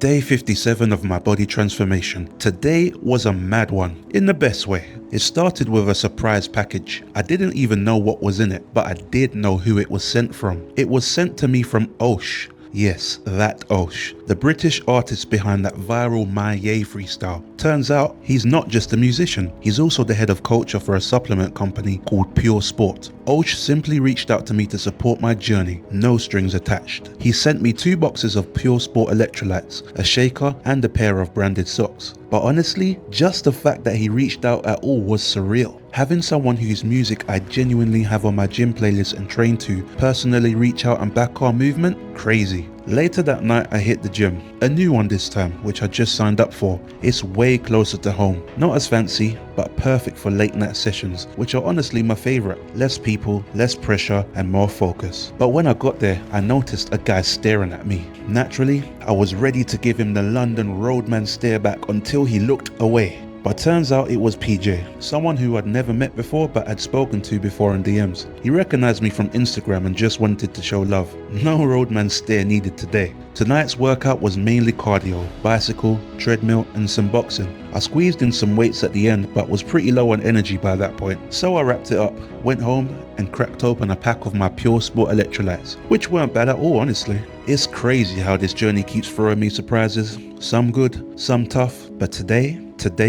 Day 57 of my body transformation. Today was a mad one, in the best way. It started with a surprise package. I didn't even know what was in it, but I did know who it was sent from. It was sent to me from Osh. Yes, that Osh, the British artist behind that viral My Yay freestyle. Turns out, he's not just a musician, he's also the head of culture for a supplement company called Pure Sport. Osh simply reached out to me to support my journey, no strings attached. He sent me 2 boxes of Pure Sport electrolytes, a shaker and a pair of branded socks. But honestly, just the fact that he reached out at all was surreal. Having someone whose music I genuinely have on my gym playlist and train to personally reach out and back our movement, crazy. Later that night I hit the gym, a new one this time, which I just signed up for. It's way closer to home, not as fancy, but perfect for late night sessions, which are honestly my favorite. Less people, less pressure, and more focus. But when I got there, I noticed a guy staring at me. Naturally, I was ready to give him the London roadman stare back until he looked away. But turns out it was PJ, someone who I'd never met before but had spoken to before in DMs. He recognized me from Instagram and just wanted to show love. No roadman stare needed today. Tonight's workout was mainly cardio, bicycle, treadmill and some boxing. I squeezed in some weights at the end but was pretty low on energy by that point. So I wrapped it up, went home and cracked open a pack of my Pure Sport electrolytes, which weren't bad at all honestly. It's crazy how this journey keeps throwing me surprises, some good, some tough, but today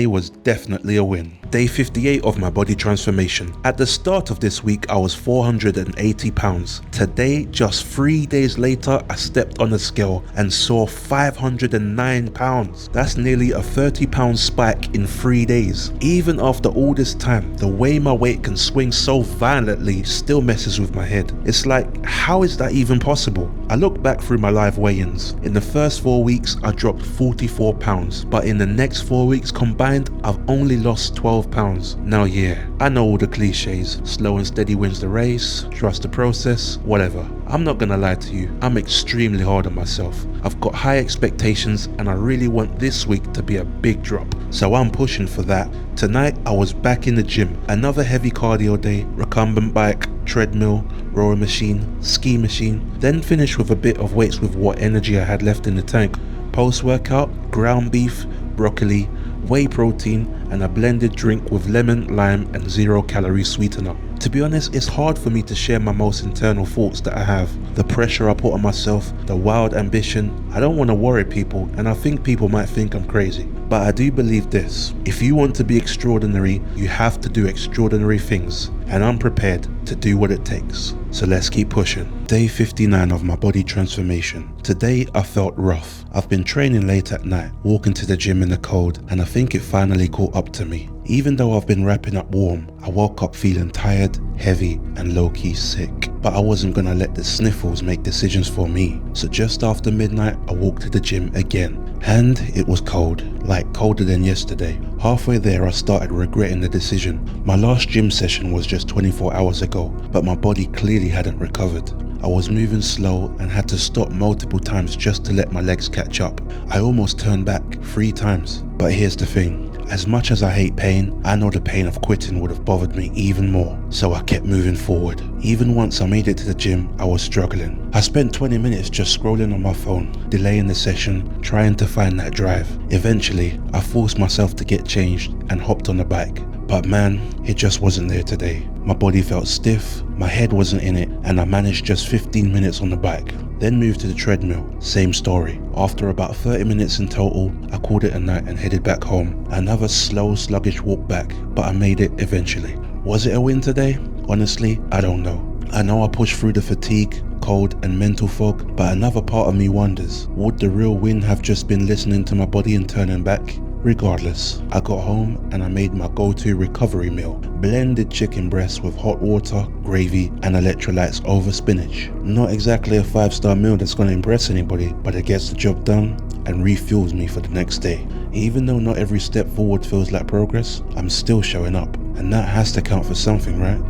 was definitely a win. Day 58 of my body transformation. At the start of this week, I was 480 pounds. Today, just 3 days later, I stepped on the scale and saw 509 pounds. That's nearly a 30-pound spike in 3 days. Even after all this time, the way my weight can swing so violently still messes with my head. It's like, how is that even possible? I look back through my live weigh-ins. In the first 4 weeks, I dropped 44 pounds, but in the next 4 weeks combined, I've only lost 12 pounds. Now yeah, I know all the cliches, slow and steady wins the race, trust the process, whatever. I'm not gonna lie to you, I'm extremely hard on myself. I've got high expectations and I really want this week to be a big drop, so I'm pushing for that. Tonight I was back in the gym, another heavy cardio day, recumbent bike, treadmill, rowing machine, ski machine, then finished with a bit of weights with what energy I had left in the tank. Post-workout, ground beef, broccoli, whey protein and a blended drink with lemon, lime and 0-calorie sweetener. To be honest, it's hard for me to share my most internal thoughts that I have. The pressure I put on myself, the wild ambition. I don't want to worry people and I think people might think I'm crazy. But I do believe this, if you want to be extraordinary, you have to do extraordinary things. And I'm prepared to do what it takes. So let's keep pushing. Day 59 of my body transformation. Today I felt rough. I've been training late at night, walking to the gym in the cold, and I think it finally caught up to me. Even though I've been wrapping up warm, I woke up feeling tired, heavy, and low-key sick. But I wasn't gonna let the sniffles make decisions for me. So just after midnight, I walked to the gym again. And it was cold, like colder than yesterday. Halfway there I started regretting the decision. My last gym session was just 24 hours ago, but my body clearly hadn't recovered. I was moving slow and had to stop multiple times just to let my legs catch up. I almost turned back 3 times. But here's the thing. As much as I hate pain, I know the pain of quitting would have bothered me even more. So I kept moving forward. Even once I made it to the gym, I was struggling. I spent 20 minutes just scrolling on my phone, delaying the session, trying to find that drive. Eventually, I forced myself to get changed and hopped on the bike. But man, it just wasn't there today. My body felt stiff, my head wasn't in it, and I managed just 15 minutes on the bike. Then moved to the treadmill, same story. After about 30 minutes in total, I called it a night and headed back home. Another slow, sluggish walk back, but I made it eventually. Was it a win today? Honestly, I don't know. I know I pushed through the fatigue, cold and mental fog, but another part of me wonders, would the real win have just been listening to my body and turning back? Regardless, I got home and I made my go-to recovery meal, blended chicken breast with hot water, gravy and electrolytes over spinach. Not exactly a 5-star meal that's going to impress anybody, but it gets the job done and refuels me for the next day. Even though not every step forward feels like progress, I'm still showing up, and that has to count for something, right?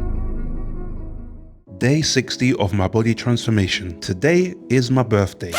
Day 60 of my body transformation. Today is my birthday.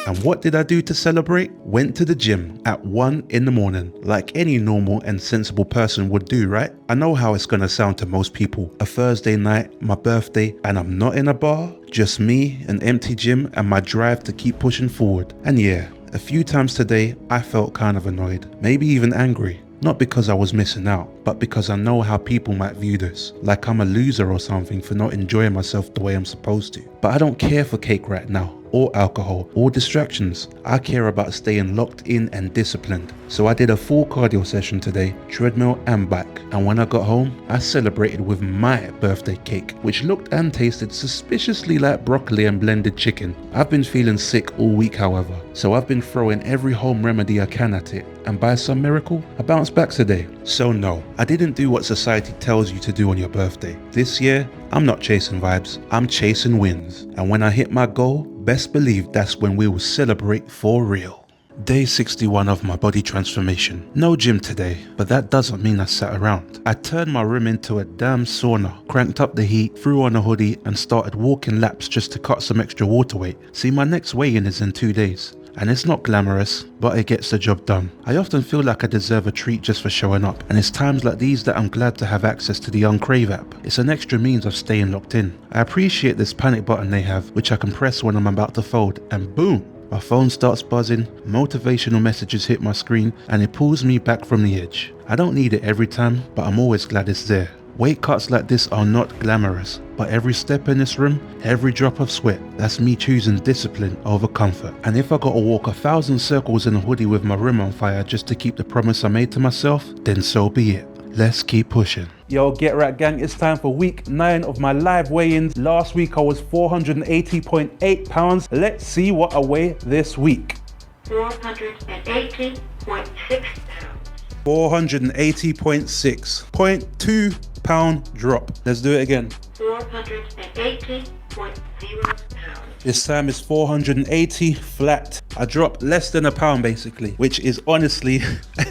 And what did I do to celebrate? Went to the gym at 1 in the morning, like any normal and sensible person would do, right? I know how it's gonna sound to most people. A Thursday night, my birthday, and I'm not in a bar, just me, an empty gym, and my drive to keep pushing forward. And yeah, A few times today, I felt kind of annoyed, maybe even angry. Not because I was missing out, but because I know how people might view this, like I'm a loser or something for not enjoying myself the way I'm supposed to. But I don't care for cake right now, or alcohol, or distractions. I care about staying locked in and disciplined. So I did a full cardio session today, treadmill and back. And when I got home, I celebrated with my birthday cake, which looked and tasted suspiciously like broccoli and blended chicken. I've been feeling sick all week, however, so I've been throwing every home remedy I can at it. And by some miracle, I bounced back today. So no, I didn't do what society tells you to do on your birthday. This year, I'm not chasing vibes, I'm chasing wins. And when I hit my goal, best believe that's when we will celebrate for real. Day 61 of my body transformation. No gym today, but that doesn't mean I sat around. I turned my room into a damn sauna, cranked up the heat, threw on a hoodie and started walking laps just to cut some extra water weight. See, my next weigh-in is in 2 days. And it's not glamorous, but it gets the job done. I often feel like I deserve a treat just for showing up, and it's times like these that I'm glad to have access to the Uncrave app. It's an extra means of staying locked in. I appreciate this panic button they have, which I can press when I'm about to fold, and boom! My phone starts buzzing, motivational messages hit my screen, and it pulls me back from the edge. I don't need it every time, but I'm always glad it's there. Weight cuts like this are not glamorous, but every step in this room, every drop of sweat, that's me choosing discipline over comfort. And if I gotta walk 1,000 circles in a hoodie with my room on fire just to keep the promise I made to myself, then so be it. Let's keep pushing. Yo, Get Right Gang, it's time for week 9 of my live weigh-ins. Last week I was 480.8 pounds. Let's see what I weigh this week. 480.6 pounds. 480.6. 0.2 pound drop. Let's do it again. 480.0 pounds. This time it's 480 flat. I dropped less than a pound basically, which is honestly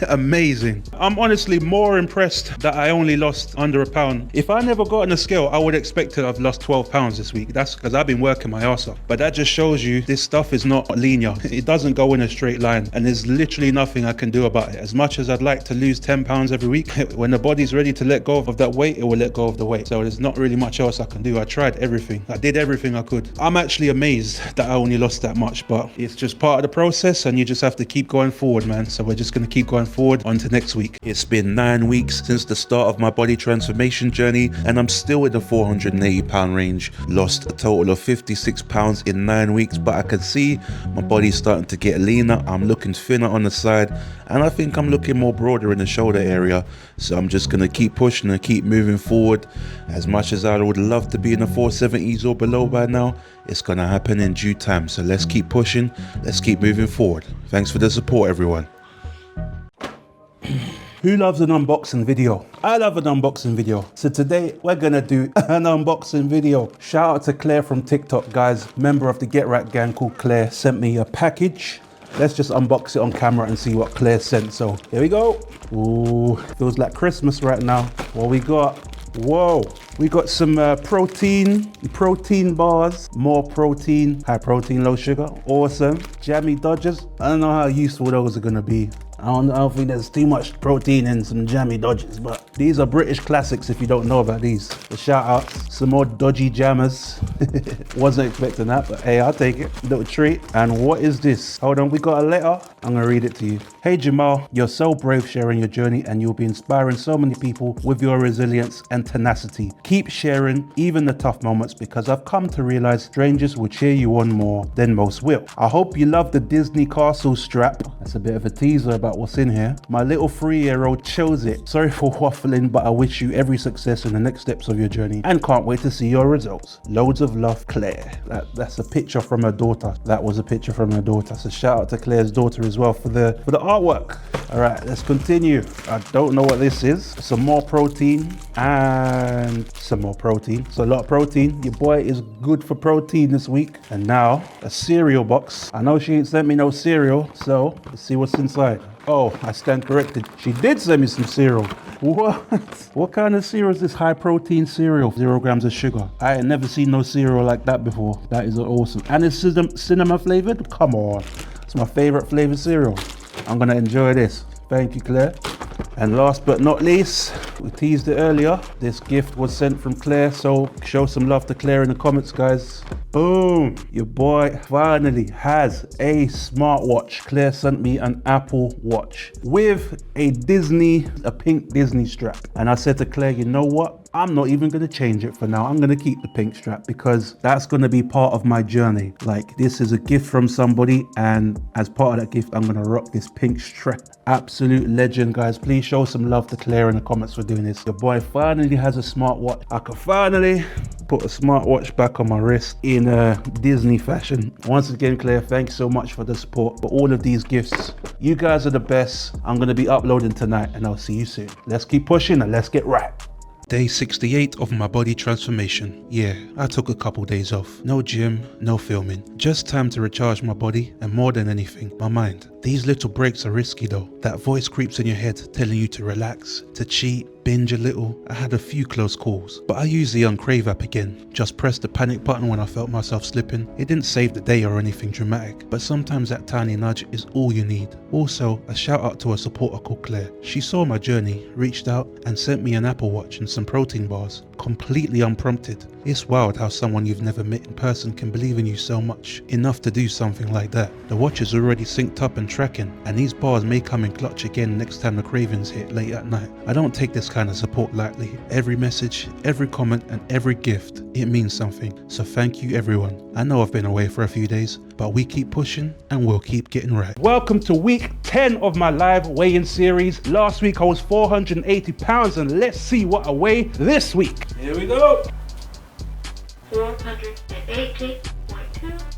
amazing. I'm honestly more impressed that I only lost under a pound. If I never got on a scale, I would expect to have lost 12 pounds this week. That's because I've been working my ass off. But that just shows you this stuff is not linear. It doesn't go in a straight line, and there's literally nothing I can do about it. As much as I'd like to lose 10 pounds every week, when the body's ready to let go of that weight, it will let go of the weight. So there's not really much else I can do. I tried everything. I did everything I could. I'm actually amazed that I only lost that much, but it's just part of the process and you just have to keep going forward, man. So we're just going to keep going forward on to next week. It's been 9 weeks since the start of my body transformation journey and I'm still in the 480 pound range. Lost a total of 56 pounds in 9 weeks, but I can see my body's starting to get leaner. I'm looking thinner on the side and I think I'm looking more broader in the shoulder area. So I'm just going to keep pushing and keep moving forward. As much as I would love to be in the 470s or below by now, it's going to happen in due time. So let's keep pushing. Let's keep moving forward. Thanks for the support, everyone. Who loves an unboxing video? I love an unboxing video. So today we're gonna do an unboxing video. Shout out to Claire from TikTok, guys. Member of the Get Right Gang called Claire sent me a package. Let's just unbox it on camera and see what Claire sent. So here we go. Ooh, feels like Christmas right now. What we got? Whoa, we got some protein bars, more protein, high protein, low sugar. Awesome. Jammy Dodgers. I don't know how useful those are gonna be. I don't think there's too much protein in some jammy Dodgers, but these are British classics if you don't know about these. So shout out, some more dodgy jammers. Wasn't expecting that, but hey, I'll take it. Little treat. And what is this? Hold on, we got a letter. I'm gonna read it to you. Hey Jamal, you're so brave sharing your journey and you'll be inspiring so many people with your resilience and tenacity. Keep sharing even the tough moments because I've come to realize strangers will cheer you on more than most will. I hope you love the Disney Castle strap. That's a bit of a teaser about what's in here. My little 3-year-old chose it. Sorry for waffling, but I wish you every success in the next steps of your journey and can't wait to see your results. Loads of love, Claire. That's a picture from her daughter. That was a picture from her daughter. So shout out to Claire's daughter as well for the artwork. All right, let's continue. I don't know what this is. Some more protein and some more protein. So a lot of protein. Your boy is good for protein this week. And now a cereal box. I know she ain't sent me no cereal, so let's see what's inside. Oh, I stand corrected. She did send me some cereal. What? What kind of cereal is this? High protein cereal, 0 grams of sugar. I ain't never seen no cereal like that before. That is awesome. And it's cinnamon flavored? Come on. It's my favorite flavored cereal. I'm gonna enjoy this. Thank you, Claire. And last but not least, We teased it earlier. This gift was sent from Claire, so show some love to Claire in the comments, guys. Boom! Your boy finally has a smartwatch. Claire sent me an Apple Watch with a pink Disney strap. And I said to Claire, you know what? I'm not even going to change it for now. I'm going to keep the pink strap because that's going to be part of my journey. Like, this is a gift from somebody, and as part of that gift, I'm going to rock this pink strap. Absolute legend, guys. Please show some love to Claire in the comments for doing this. Your boy finally has a smartwatch. I can finally put a smartwatch back on my wrist in a Disney fashion. Once again, Claire, thanks so much for the support, for all of these gifts. You guys are the best. I'm going to be uploading tonight, and I'll see you soon. Let's keep pushing and let's get right. Day 68 of my body transformation. Yeah, I took a couple days off. No gym, no filming. Just time to recharge my body and, more than anything, my mind. These little breaks are risky though. That voice creeps in your head telling you to relax, to cheat, binge a little. I had a few close calls, but I used the Uncrave app again. Just pressed the panic button when I felt myself slipping. It didn't save the day or anything dramatic, but sometimes that tiny nudge is all you need. Also, a shout out to a supporter called Claire. She saw my journey, reached out and sent me an Apple Watch and some protein bars, completely unprompted. It's wild how someone you've never met in person can believe in you so much, enough to do something like that. The watch is already synced up and tracking, and these bars may come in clutch again next time the cravings hit late at night. I don't take this kind of support lightly. Every message, every comment and every gift, it means something. So thank you everyone. I know I've been away for a few days, but we keep pushing and we'll keep getting right. Welcome to week 10 of my live weigh-in series. Last week I was 480 pounds and let's see what I weigh this week. Here we go. 480.2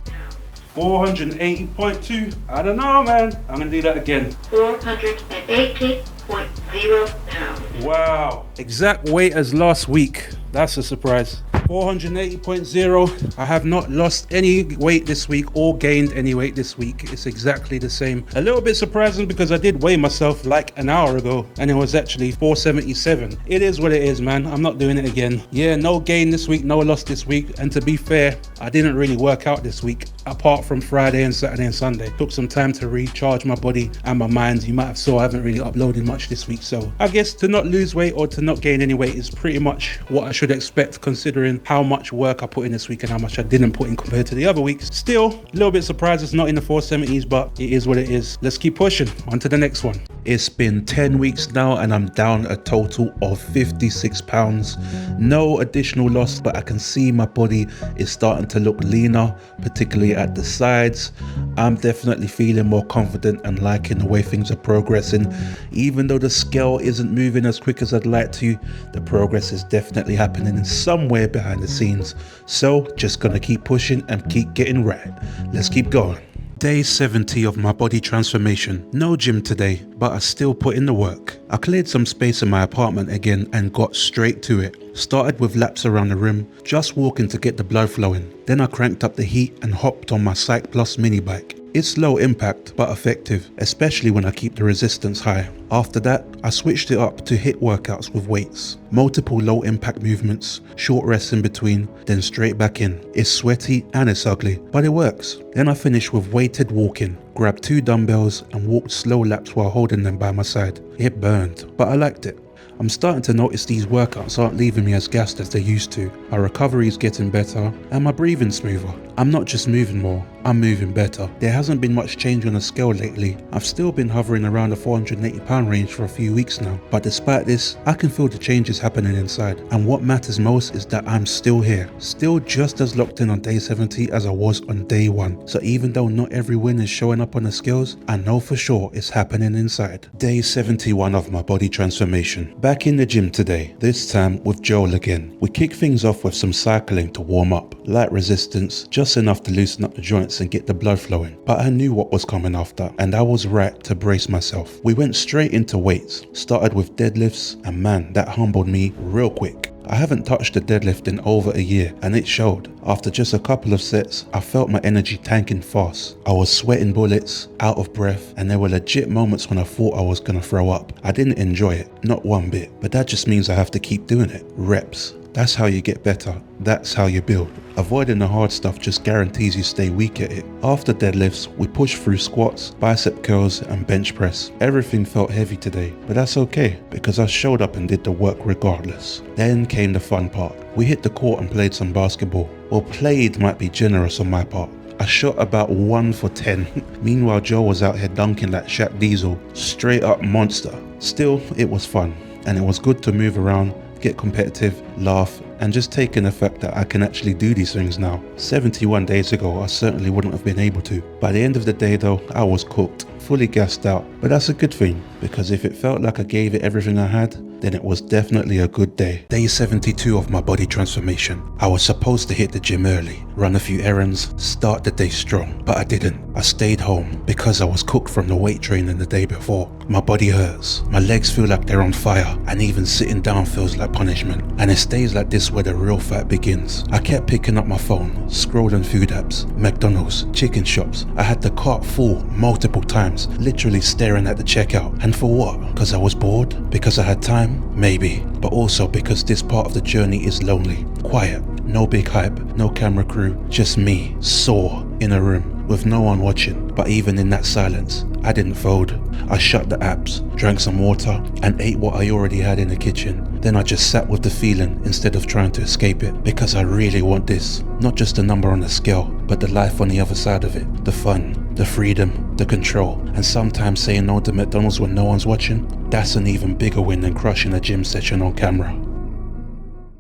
pounds. 480.2. I don't know, man. I'm gonna do that again. 480.0 pounds. Wow. Exact weight as last week. That's a surprise. 480.0. I have not lost any weight this week or gained any weight this week. It's exactly the same. A little bit surprising because I did weigh myself like an hour ago and it was actually 477. It is what it is, man. I'm not doing it again. Yeah, no gain this week, no loss this week. And to be fair, I didn't really work out this week apart from Friday and Saturday and Sunday. Took some time to recharge my body and my mind. You might have saw I haven't really uploaded much this week. So I guess to not lose weight or to not gain any weight is pretty much what I should expect considering how much work I put in this week and how much I didn't put in compared to the other weeks. Still, a little bit surprised it's not in the 470s, but it is what it is. Let's keep pushing. On to the next one. It's been 10 weeks now and I'm down a total of 56 pounds. No additional loss, but I can see my body is starting to look leaner, particularly at the sides. I'm definitely feeling more confident and liking the way things are progressing. Even though the scale isn't moving as quick as I'd like to, the progress is definitely happening somewhere behind the scenes. So just gonna keep pushing and keep getting right. Let's keep going. Day 70 of my body transformation. No gym today, but I still put in the work. I cleared some space in my apartment again and got straight to it. Started with laps around the room, just walking to get the blood flowing. Then I cranked up the heat and hopped on my Cyc Plus mini bike. It's low impact but effective, especially when I keep the resistance high. After that, I switched it up to HIIT workouts with weights. Multiple low impact movements, short rests in between, then straight back in. It's sweaty and it's ugly, but it works. Then I finished with weighted walking. Grabbed 2 dumbbells and walked slow laps while holding them by my side. It burned, but I liked it. I'm starting to notice these workouts aren't leaving me as gassed as they used to. My recovery is getting better and my breathing smoother. I'm not just moving more, I'm moving better. There hasn't been much change on the scale lately. I've still been hovering around the 480 pound range for a few weeks now, but despite this, I can feel the changes happening inside. And what matters most is that I'm still here, still just as locked in on day 70 as I was on day 1. So even though not every win is showing up on the scales, I know for sure it's happening inside. Day 71 of my body transformation. Back in the gym today, this time with Joel again. We kick things off with some cycling to warm up. Light resistance, just enough to loosen up the joints and get the blood flowing. But I knew what was coming after, and I was right to brace myself. We went straight into weights, started with deadlifts, and man, that humbled me real quick. I haven't touched a deadlift in over a year, and it showed. After just a couple of sets, I felt my energy tanking fast. I was sweating bullets, out of breath, and there were legit moments when I thought I was gonna throw up. I didn't enjoy it, not one bit, but that just means I have to keep doing it. Reps. That's how you get better. That's how you build. Avoiding the hard stuff just guarantees you stay weak at it. After deadlifts, we pushed through squats, bicep curls and bench press. Everything felt heavy today, but that's okay because I showed up and did the work regardless. Then came the fun part. We hit the court and played some basketball. Well, played might be generous on my part. I shot about 1 for 10. Meanwhile, Joe was out here dunking like Shaq Diesel. Straight up monster. Still, it was fun. And it was good to move around, get competitive, laugh, and just take in the fact that I can actually do these things now. 71 days ago, I certainly wouldn't have been able to. By the end of the day though, I was cooked, fully gassed out. But that's a good thing, because if it felt like I gave it everything I had, then it was definitely a good day. Day 72 of my body transformation. I was supposed to hit the gym early, run a few errands, start the day strong, but I didn't. I stayed home because I was cooked from the weight training the day before. My body hurts, my legs feel like they're on fire, and even sitting down feels like punishment. And it stays like this where the real fight begins. I kept picking up my phone, scrolling food apps, McDonald's, chicken shops. I had the cart full multiple times, literally staring at the checkout. And for what? Because I was bored? Because I had time? Maybe. But also because this part of the journey is lonely, quiet, no big hype, no camera crew, just me, sore, in a room, with no one watching. But even in that silence, I didn't fold. I shut the apps, drank some water, and ate what I already had in the kitchen. Then I just sat with the feeling instead of trying to escape it, because I really want this. Not just a number on the scale, but the life on the other side of it. The fun, the freedom, the control, and sometimes saying no to McDonald's when no one's watching. That's an even bigger win than crushing a gym session on camera.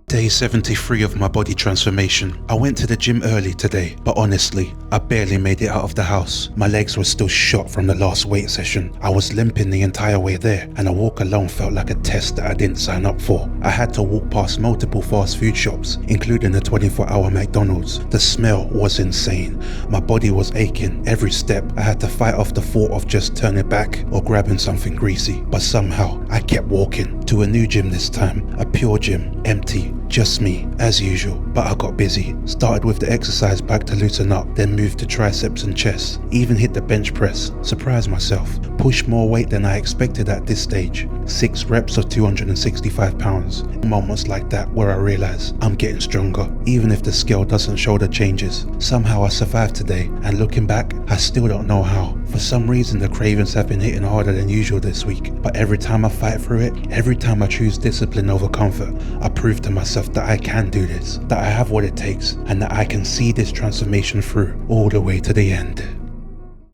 Day 73 of my body transformation. I went to the gym early today, but honestly, I barely made it out of the house. My legs were still shot from the last weight session. I was limping the entire way there, and a walk alone felt like a test that I didn't sign up for. I had to walk past multiple fast food shops, including the 24-hour McDonald's. The smell was insane. My body was aching. Every step, I had to fight off the thought of just turning back or grabbing something greasy. But somehow, I kept walking to a new gym this time, a pure gym, empty. Just me, as usual, but I got busy. Started with the exercise bag to loosen up, then moved to triceps and chest. Even hit the bench press, surprised myself. Pushed more weight than I expected at this stage. 6 reps of 265 pounds. Moments like that where I realize I'm getting stronger, even if the scale doesn't show the changes. Somehow I survived today, and looking back, I still don't know how. For some reason the cravings have been hitting harder than usual this week, but every time I fight through it, every time I choose discipline over comfort, I prove to myself that I can do this, that I have what it takes, and that I can see this transformation through all the way to the end.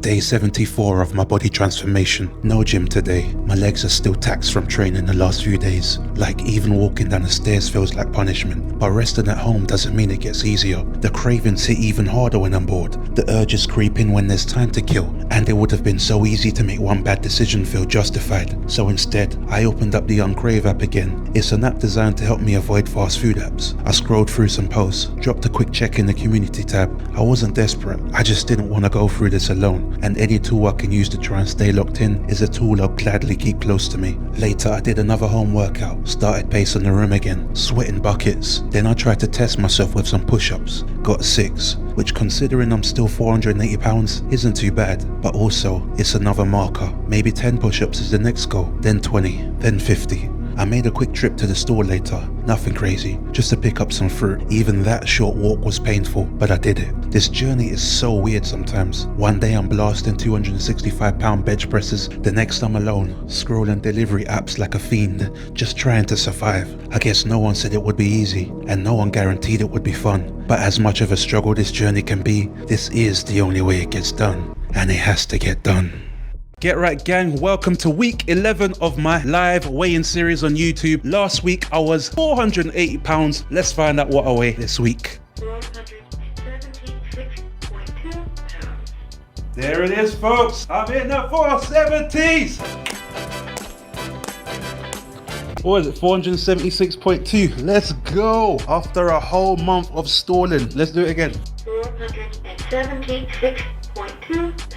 Day 74 of my body transformation. No gym today. My legs are still taxed from training the last few days. Like even walking down the stairs feels like punishment. But resting at home doesn't mean it gets easier. The cravings hit even harder when I'm bored. The urges creep in when there's time to kill. And it would have been so easy to make one bad decision feel justified. So instead, I opened up the Uncrave app again. It's an app designed to help me avoid fast food apps. I scrolled through some posts, dropped a quick check in the community tab. I wasn't desperate. I just didn't want to go through this alone. And any tool I can use to try and stay locked in is a tool I'll gladly keep close to me. Later I did another home workout, started pacing the room again, sweating buckets. Then I tried to test myself with some push-ups, got 6, which considering I'm still 480 pounds isn't too bad, but also it's another marker. Maybe 10 push-ups is the next goal, then 20, then 50. I made a quick trip to the store later, nothing crazy, just to pick up some fruit. Even that short walk was painful, but I did it. This journey is so weird sometimes. One day I'm blasting 265-pound bench presses, the next I'm alone, scrolling delivery apps like a fiend, just trying to survive. I guess no one said it would be easy, and no one guaranteed it would be fun. But as much of a struggle this journey can be, this is the only way it gets done, and it has to get done. Get right, gang, welcome to week 11 of my live weigh-in series on YouTube. Last week I was 480 pounds. Let's find out what I weigh this week. 476.2 pounds. There it is, folks. I'm in the 470s. What is it, 476.2? Let's go. After a whole month of stalling. Let's do it again. 476.2 pounds.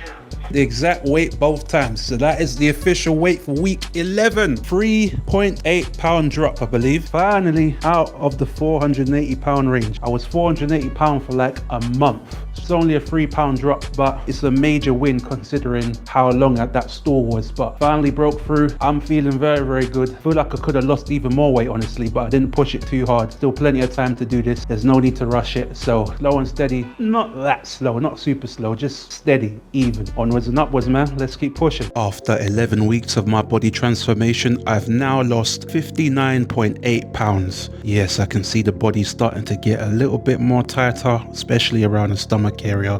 The exact weight both times. So that is the official weight for week 11. 3.8 pound drop, I believe. Finally out of the 480 pound range. I was 480 pound for like a month. It's only a £3 drop, but it's a major win considering how long that stall was. But finally broke through. I'm feeling very, very good. I feel like I could have lost even more weight, honestly, but I didn't push it too hard. Still plenty of time to do this. There's no need to rush it. So slow and steady, not that slow, not super slow, just steady, even. Onwards and upwards, man. Let's keep pushing. After 11 weeks of my body transformation, I've now lost 59.8 pounds. Yes, I can see the body starting to get a little bit more tighter, especially around the stomach area.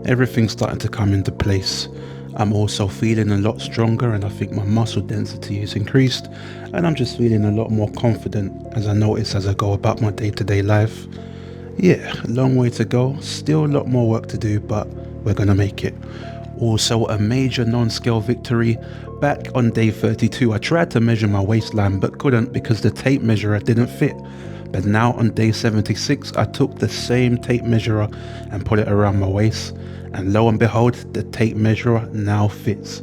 Everything's starting to come into place. I'm also feeling a lot stronger, and I think my muscle density is increased, and I'm just feeling a lot more confident as I notice as I go about my day-to-day life. Yeah, a long way to go, still a lot more work to do, but we're gonna make it. Also a major non-scale victory. Back on day 32, I tried to measure my waistline but couldn't because the tape measurer didn't fit. But now on day 76, I took the same tape measurer and put it around my waist, and lo and behold, the tape measurer now fits.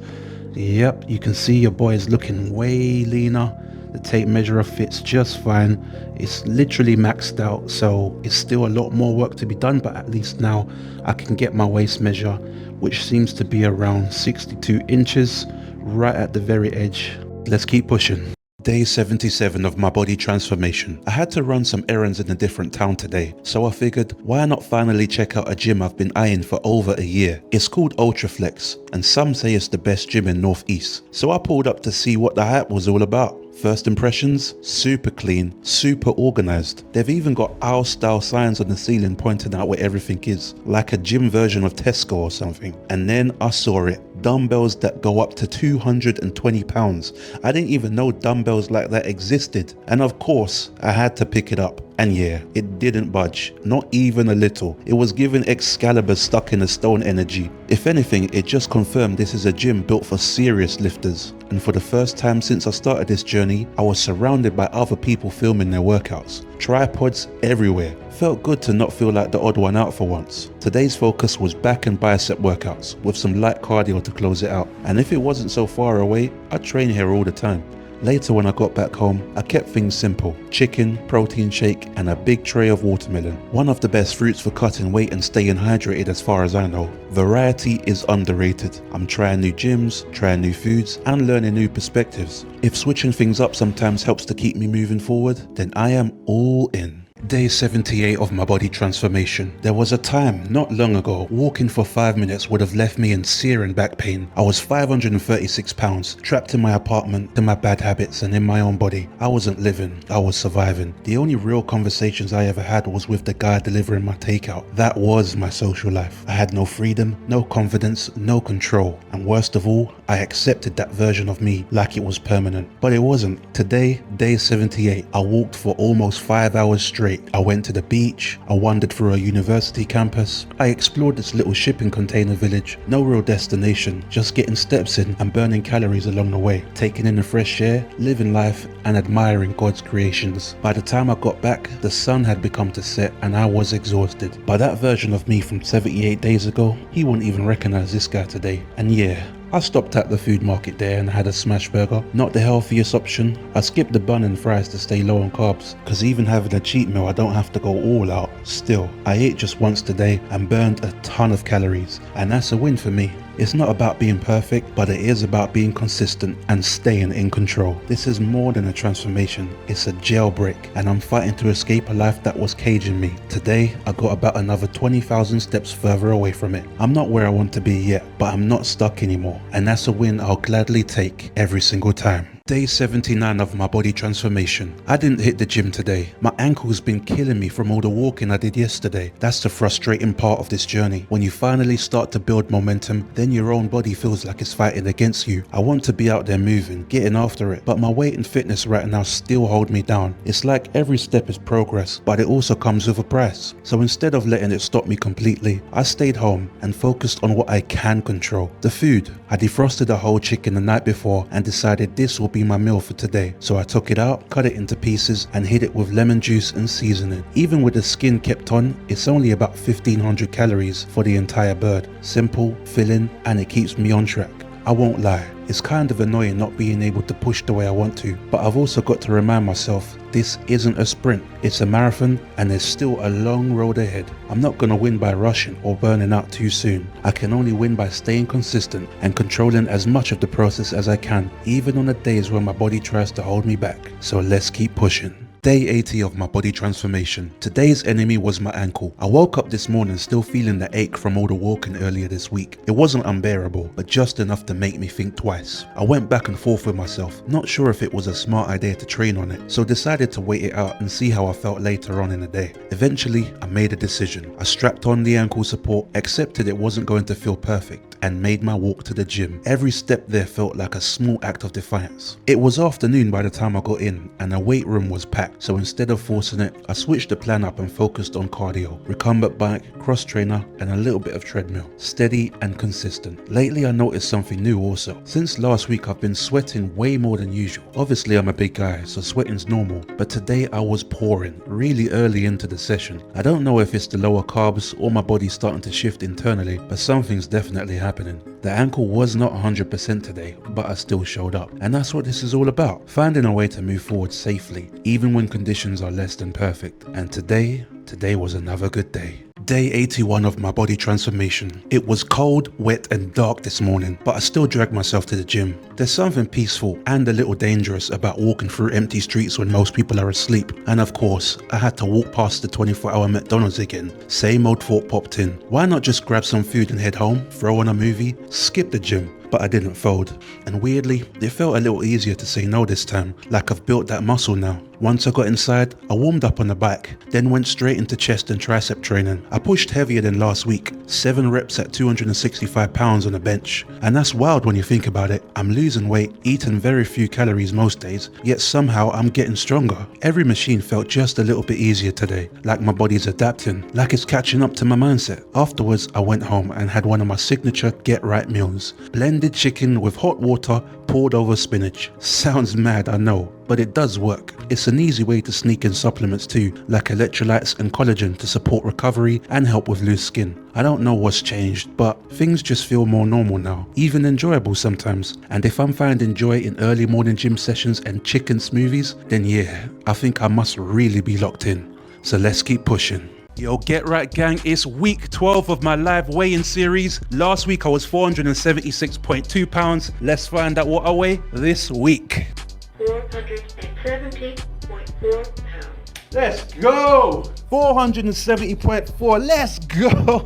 Yep, you can see your boy is looking way leaner. The tape measurer fits just fine. It's literally maxed out, so it's still a lot more work to be done, but at least now I can get my waist measure, which seems to be around 62 inches, right at the very edge. Let's keep pushing. Day 77 of my body transformation. I had to run some errands in a different town today, so I figured why not finally check out a gym I've been eyeing for over a year. It's called Ultraflex, and some say it's the best gym in Northeast. So I pulled up to see what the hype was all about. First impressions, super clean, super organized. They've even got owl style signs on the ceiling pointing out where everything is, like a gym version of Tesco or something. And then I saw it, dumbbells that go up to 220 pounds. I didn't even know dumbbells like that existed. And of course, I had to pick it up. And yeah, it didn't budge, not even a little. It was giving Excalibur stuck in a stone energy. If anything, it just confirmed this is a gym built for serious lifters. And for the first time since I started this journey, I was surrounded by other people filming their workouts. Tripods everywhere. Felt good to not feel like the odd one out for once. Today's focus was back and bicep workouts with some light cardio to close it out. And if it wasn't so far away, I'd train here all the time. Later when I got back home, I kept things simple. Chicken, protein shake, and a big tray of watermelon. One of the best fruits for cutting weight and staying hydrated as far as I know. Variety is underrated. I'm trying new gyms, trying new foods, and learning new perspectives. If switching things up sometimes helps to keep me moving forward, then I am all in. Day 78 of my body transformation. There was a time, not long ago, walking for 5 minutes would have left me in searing back pain. I was 536 pounds, trapped in my apartment, in my bad habits and in my own body. I wasn't living, I was surviving. The only real conversations I ever had was with the guy delivering my takeout. That was my social life. I had no freedom, no confidence, no control. And worst of all, I accepted that version of me like it was permanent. But it wasn't. Today, day 78, I walked for almost 5 hours straight. I went to the beach, I wandered through a university campus, I explored this little shipping container village. No real destination, just getting steps in and burning calories along the way, taking in the fresh air, living life and admiring God's creations. By the time I got back, the sun had begun to set and I was exhausted. By that version of me from 78 days ago, he wouldn't even recognize this guy today. And yeah, I stopped at the food market there and had a smash burger. Not the healthiest option. I skipped the bun and fries to stay low on carbs, cause even having a cheat meal I don't have to go all out. Still, I ate just once today and burned a ton of calories, and that's a win for me. It's not about being perfect, but it is about being consistent and staying in control. This is more than a transformation, it's a jailbreak, and I'm fighting to escape a life that was caging me. Today, I got about another 20,000 steps further away from it. I'm not where I want to be yet, but I'm not stuck anymore, and that's a win I'll gladly take every single time. Day 79 of my body transformation. I didn't hit the gym today. My ankle's been killing me from all the walking I did yesterday. That's the frustrating part of this journey. When you finally start to build momentum, then your own body feels like it's fighting against you. I want to be out there moving, getting after it, but my weight and fitness right now still hold me down. It's like every step is progress, but it also comes with a price. So instead of letting it stop me completely, I stayed home and focused on what I can control. The food. I defrosted a whole chicken the night before and decided this will be my meal for today. So I took it out, cut it into pieces and hit it with lemon juice and seasoning. Even with the skin kept on, it's only about 1500 calories for the entire bird. Simple, filling, and it keeps me on track. I won't lie, it's kind of annoying not being able to push the way I want to, but I've also got to remind myself this isn't a sprint, it's a marathon and there's still a long road ahead. I'm not going to win by rushing or burning out too soon. I can only win by staying consistent and controlling as much of the process as I can, even on the days when my body tries to hold me back. So let's keep pushing. Day 80 of my body transformation. Today's enemy was my ankle. I woke up this morning still feeling the ache from all the walking earlier this week. It wasn't unbearable, but just enough to make me think twice. I went back and forth with myself, not sure if it was a smart idea to train on it, so decided to wait it out and see how I felt later on in the day. Eventually, I made a decision. I strapped on the ankle support, accepted it wasn't going to feel perfect, and made my walk to the gym. Every step there felt like a small act of defiance. It was afternoon by the time I got in, and the weight room was packed. So instead of forcing it, I switched the plan up and focused on cardio, recumbent bike, cross trainer, and a little bit of treadmill. Steady and consistent. Lately I noticed something new also. Since last week I've been sweating way more than usual. Obviously I'm a big guy, so sweating's normal, but today I was pouring, really early into the session. I don't know if it's the lower carbs or my body starting to shift internally, but something's definitely happening. The ankle was not 100% today, but I still showed up. And that's what this is all about. Finding a way to move forward safely, even when conditions are less than perfect. And today was another good day. Day 81 of my body transformation. It was cold, wet and dark this morning, but I still dragged myself to the gym. There's something peaceful and a little dangerous about walking through empty streets when most people are asleep. And of course, I had to walk past the 24-hour McDonald's again. Same old thought popped in. Why not just grab some food and head home, throw on a movie, skip the gym? But I didn't fold. And weirdly, it felt a little easier to say no this time, like I've built that muscle now. Once I got inside, I warmed up on the bike, then went straight into chest and tricep training. I pushed heavier than last week, 7 reps at 265 pounds on the bench. And that's wild when you think about it. I'm losing weight, eating very few calories most days, yet somehow I'm getting stronger. Every machine felt just a little bit easier today, like my body's adapting, like it's catching up to my mindset. Afterwards, I went home and had one of my signature get right meals. Blended chicken with hot water poured over spinach. Sounds mad, I know, but it does work. It's an easy way to sneak in supplements too, like electrolytes and collagen to support recovery and help with loose skin. I don't know what's changed, but things just feel more normal now, even enjoyable sometimes. And if I'm finding joy in early morning gym sessions and chicken smoothies, then yeah, I think I must really be locked in. So let's keep pushing. Yo, get right gang, it's week 12 of my live weigh-in series. Last week I was 476.2 pounds. Let's find out what I weigh this week. 470.4 pounds. Let's go! 470.4, let's go!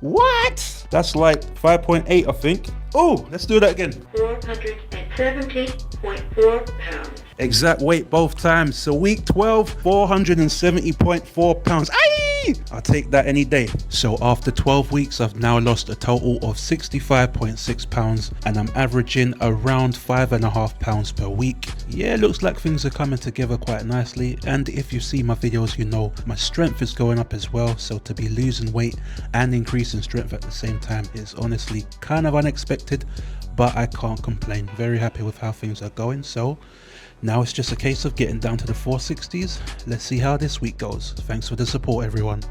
What? That's like 5.8 I think. Oh, let's do that again. 470.4 pounds. Exact weight both times. So week 12, 470.4 pounds. Aye! I'll take that any day. So after 12 weeks, I've now lost a total of 65.6 pounds and I'm averaging around 5.5 pounds per week. Yeah, looks like things are coming together quite nicely. And if you see my videos, you know my strength is going up as well. So to be losing weight and increasing strength at the same time is honestly kind of unexpected, but I can't complain. Very happy with how things are going. So now it's just a case of getting down to the 460s. Let's see how this week goes. Thanks for the support, everyone.